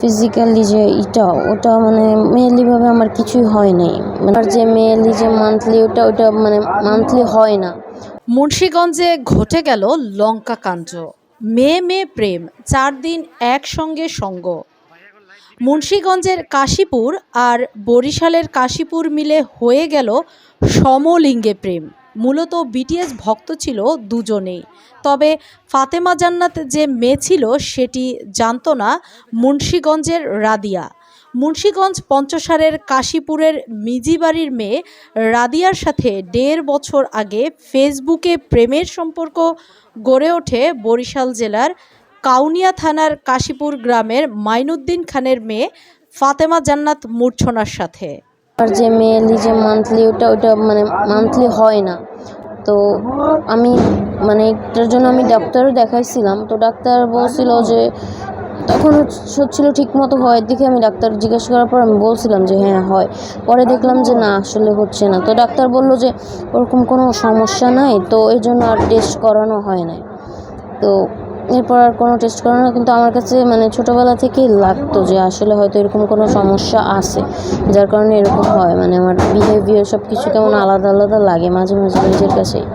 Physically যে ওটা মানে মেইনলি ভাবে আমার কিছুই হয় নাই। আর যে মেইনলি যে মান্থলি ওটা মানে মান্থলি হয় না। মুন্সিগঞ্জে ঘটে গেল লঙ্কা কাণ্ড। মেয়ে মেয়ে প্রেম, 4 দিন একসঙ্গে সঙ্গ। মুন্সিগঞ্জের কাশীপুর আর বরিশালের কাশীপুর মিলে হয়ে গেল সমলিঙ্গে প্রেম। মূলত বিটিএস ভক্ত ছিল দুজনেই, তবে ফাতেমা জান্নাত যে মেয়ে ছিল সেটি জানত না মুন্সিগঞ্জের রাদিয়া। মুন্সিগঞ্জ পঞ্চসারের কাশীপুরের মিজিবাড়ির মেয়ে রাদিয়ার সাথে 1.5 বছর আগে ফেসবুকে প্রেমের সম্পর্ক গড়ে ওঠে বরিশাল জেলার কাউনিয়া থানার কাশীপুর গ্রামের মাইনুদ্দিন খানের মেয়ে ফাতেমা জান্নাত মূর্ছনার সাথে। আর যে মেইনলি যে মান্থলি ওটা মানে মান্থলি হয় না। তো আমি মানে এটার জন্য আমি ডাক্তারও দেখাইছিলাম। তো ডাক্তার বলছিল যে তখন হচ্ছিল ঠিক মতো হয় দেখে আমি ডাক্তার জিজ্ঞেস করার পর আমি বলছিলাম যে হ্যাঁ হয়। পরে দেখলাম যে না আসলে হচ্ছে না। তো ডাক্তার বলল যে ওরকম কোনো সমস্যা নাই, তো এই জন্য আর টেস্ট করানো হয় নাই। তো এরপর আর কোনো টেস্ট করানো, কিন্তু আমার কাছে মানে ছোটোবেলা থেকেই লাগতো যে আসলে হয়তো এরকম কোনো সমস্যা আছে, যার কারণে এরকম হয়। মানে আমার বিহেভিয়ার সব কিছু কেমন আলাদা আলাদা লাগে মাঝে মাঝে নিজের কাছেই।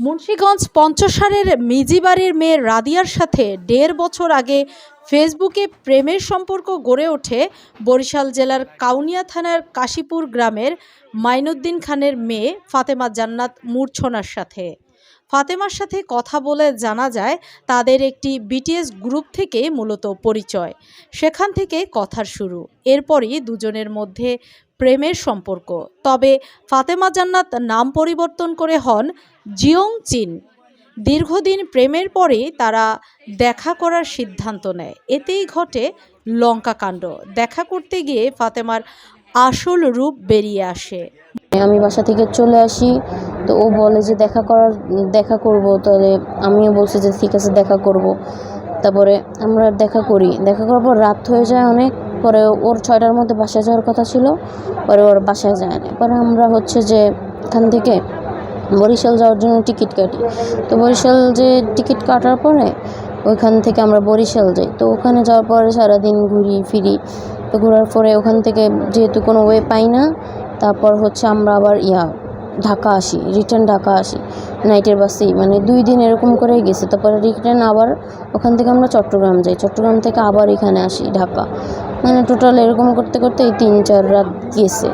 মুন্সিগঞ্জ পঞ্চসারের মিজিবাড়ির মেয়ে রাদিয়ার সাথে 1.5 বছর আগে ফেসবুকে প্রেমের সম্পর্ক গড়ে ওঠে বরিশাল জেলার কাউনিয়া থানার কাশীপুর গ্রামের মাইনুদ্দিন খানের মেয়ে ফাতেমা জান্নাত মূর্ছনার সাথে। ফাতেমার সাথে কথা বলে জানা যায় তাদের একটি বিটিএস গ্রুপ থেকে মূলত পরিচয়, সেখান থেকে কথার শুরু। এরপরই দুজনের মধ্যে প্রেমের সম্পর্ক। তবে ফাতেমা জান্নাত নাম পরিবর্তন করে হন জিয়ং চিন। দীর্ঘদিন প্রেমের পরেই তারা দেখা করার সিদ্ধান্ত নেয়। এতেই ঘটে লঙ্কা কাণ্ড। দেখা করতে গিয়ে ফাতেমার আসল রূপ বেরিয়ে আসে। আমি বাসা থেকে চলে আসি, তো ও বলে যে দেখা করব। তাহলে আমিও বলছি যে ঠিক আছে দেখা করব। তারপরে আমরা দেখা করার পর রাত হয়ে যায় অনেক। পরে ওর 6টার মধ্যে বাসায় যাওয়ার কথা ছিল, পরে ওর বাসায় যায় না। পরে আমরা হচ্ছে যে এখান থেকে বরিশাল যাওয়ার জন্য টিকিট কাটি। তো বরিশাল যে টিকিট কাটার পরে ওইখান থেকে আমরা বরিশাল যাই। তো ওখানে যাওয়ার পরে সারাদিন ঘুরি ফিরি। তো ঘোরার পরে ওখান থেকে যেহেতু কোনো ওয়ে পাই না, তারপর হচ্ছে আমরা আবার রিটার্ন ঢাকা আসি নাইটের বাসেই। মানে 2 দিন এরকম করেই গেছে। তারপরে রিটার্ন আবার ওখান থেকে আমরা চট্টগ্রাম যাই, চট্টগ্রাম থেকে আবার এখানে আসি ঢাকা। মানে টোটাল এরকম করতে করতে এই 3-4 রাত গেছে।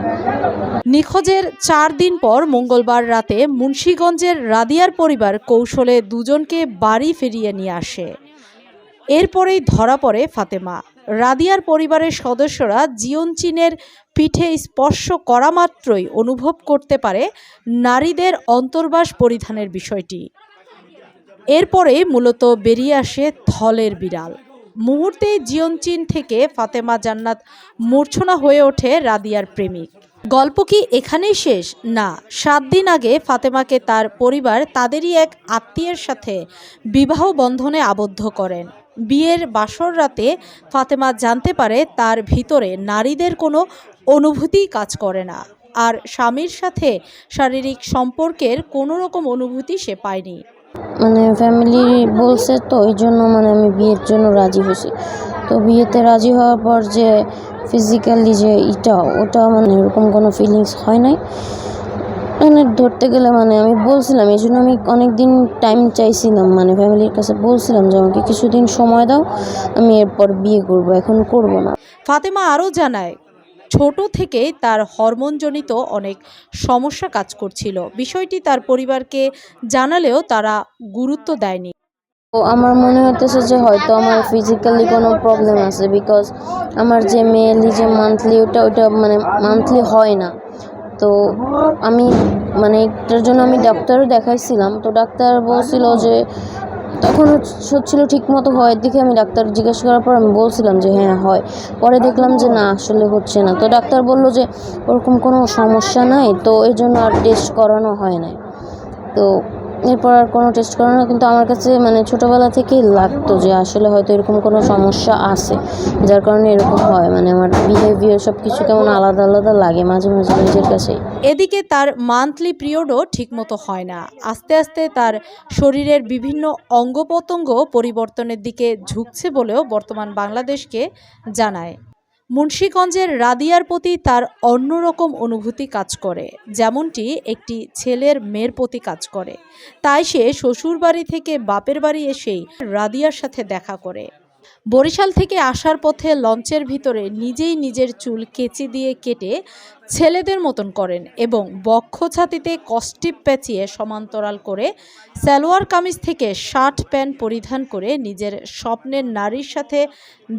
নিখোঁজের 4 দিন পর মঙ্গলবার রাতে মুন্সিগঞ্জের রাদিয়ার পরিবার কৌশলে দুজনকে বাড়ি ফিরিয়ে নিয়ে আসে। এরপরেই ধরা পড়ে ফাতেমা। রাদিয়ার পরিবারের সদস্যরা জিয়ন চিনের পিঠে স্পর্শ করা মাত্রই অনুভব করতে পারে নারীদের অন্তর্বাস পরিধানের বিষয়টি। এরপরেই মূলত বেরিয়ে আসে থলের বিড়াল। মুহূর্তেই জিয়ন চিন থেকে ফাতেমা জান্নাত মূর্ছনা হয়ে ওঠে রাদিয়ার প্রেমিক। গল্প কি এখানেই শেষ? না, 7 দিন আগে ফাতেমাকে তার পরিবার তাদেরই এক আত্মীয়ের সাথে বিবাহ বন্ধনে আবদ্ধ করেন। বিয়ের বাসর রাতে ফাতেমা জানতে পারে তার ভিতরে নারীদের কোনো অনুভূতিই কাজ করে না, আর স্বামীর সাথে শারীরিক সম্পর্কের কোনো রকম অনুভূতি সে পায়নি। মানে ফ্যামিলি বলছে, তো ওই জন্য মানে আমি বিয়ের জন্য রাজি হয়েছি। তো বিয়েতে রাজি হওয়ার পর যে ফিজিক্যালি যে ওটা মানে এরকম কোনো ফিলিংস হয় নাই। মানে ধরতে গেলে মানে আমি বলছিলাম, এই জন্য আমি অনেক দিন টাইম চাইছিলাম, মানে ফ্যামিলির কাছে বলছিলাম যে আমাকে কিছুদিন সময় দাও, আমি এরপর বিয়ে করব, এখন করব না। ফাতেমা আরও জানায়, ছোট থেকেই তার হরমোনজনিত অনেক সমস্যা কাজ করছিল। বিষয়টি তার পরিবারকে জানালেও তারা গুরুত্ব দেয়নি। তো আমার মনে হতেছে যে হয়তো আমার ফিজিক্যালি কোনো প্রবলেম আছে, বিকজ আমার যে মেইনলি যে মান্থলি ওটা মানে মান্থলি হয় না। তো আমি মানে এটার জন্য আমি ডাক্তারও দেখাইছিলাম। তো ডাক্তার বলছিল যে তখন হচ্ছিল ঠিক মতো হয় দেখে আমি ডাক্তার জিজ্ঞেস করার পর আমি বলছিলাম যে হ্যাঁ হয়। পরে দেখলাম যে না আসলে হচ্ছে না। তো ডাক্তার বলল যে ওরকম কোনো সমস্যা নাই, তো এই জন্য আর টেস্ট করানো হয় নাই। তো এরপর আর কোনো টেস্ট করানো না, কিন্তু আমার কাছে মানে ছোটোবেলা থেকেই লাগতো যে আসলে হয়তো এরকম কোনো সমস্যা আছে, যার কারণে এরকম হয়। মানে আমার বিহেভিয়ার সব কিছু কেমন আলাদা আলাদা লাগে মাঝে মাঝে নিজের কাছেই। এদিকে তার মান্থলি পিরিয়ডও ঠিকমতো হয় না। আস্তে আস্তে তার শরীরের বিভিন্ন অঙ্গপ্রত্যঙ্গ পরিবর্তনের দিকে ঝুঁকছে বলেও বর্তমান বাংলাদেশকে জানায়। মুন্সিগঞ্জের রাদিয়ার প্রতি তার অন্যরকম অনুভূতি কাজ করে, যেমনটি একটি ছেলের মেয়ের প্রতি কাজ করে। তাই সে শ্বশুরবাড়ি থেকে বাপের বাড়ি এসেই রাদিয়ার সাথে দেখা করে। বরিশাল থেকে আসার পথে লঞ্চের ভিতরে নিজেই নিজের চুল কেচি দিয়ে কেটে ছেলেদের মতন করেন এবং বক্ষ ছাতিতে কস্টিপ পেঁচিয়ে সমান্তরাল করে সালোয়ার কামিজ থেকে শার্ট প্যান্ট পরিধান করে নিজের স্বপ্নের নারীর সাথে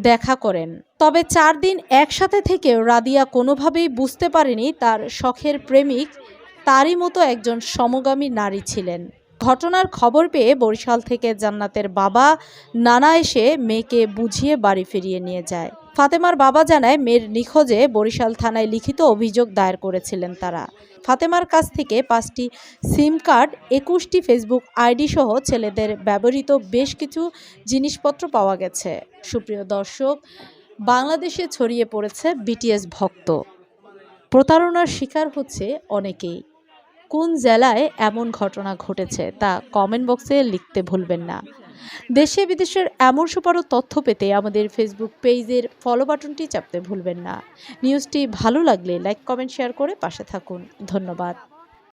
দেখা করেন। তবে 4 দিন একসাথে থেকেও রাদিয়া কোনোভাবেই বুঝতে পারেনি তার শখের প্রেমিক তারই মতো একজন সমগামী নারী ছিলেন। ঘটনার খবর পেয়ে বরিশাল থেকে জান্নাতের বাবা নানা এসে মেয়েকে বুঝিয়ে বাড়ি ফিরিয়ে নিয়ে যায়। ফাতেমার বাবা জানায়, মেয়ের নিখোঁজে বরিশাল থানায় লিখিত অভিযোগ দায়ের করেছিলেন তারা। ফাতেমার কাছ থেকে 5টি সিম কার্ড, 21টি ফেসবুক আইডি সহ ছেলেদের ব্যবহৃত বেশ কিছু জিনিসপত্র পাওয়া গেছে। সুপ্রিয় দর্শক, বাংলাদেশে ছড়িয়ে পড়েছে বিটিএস ভক্ত। প্রতারণার শিকার হচ্ছে অনেকেই। কোন জেলায় এমন ঘটনা ঘটেছে তা কমেন্ট বক্সে লিখতে ভুলবেন না। দেশে বিদেশের এমন সুপারো তথ্য পেতে আমাদের ফেসবুক পেজের ফলো বাটনটি চাপতে ভুলবেন না। নিউজটি ভালো লাগলে লাইক, কমেন্ট, শেয়ার করে পাশে থাকুন। ধন্যবাদ।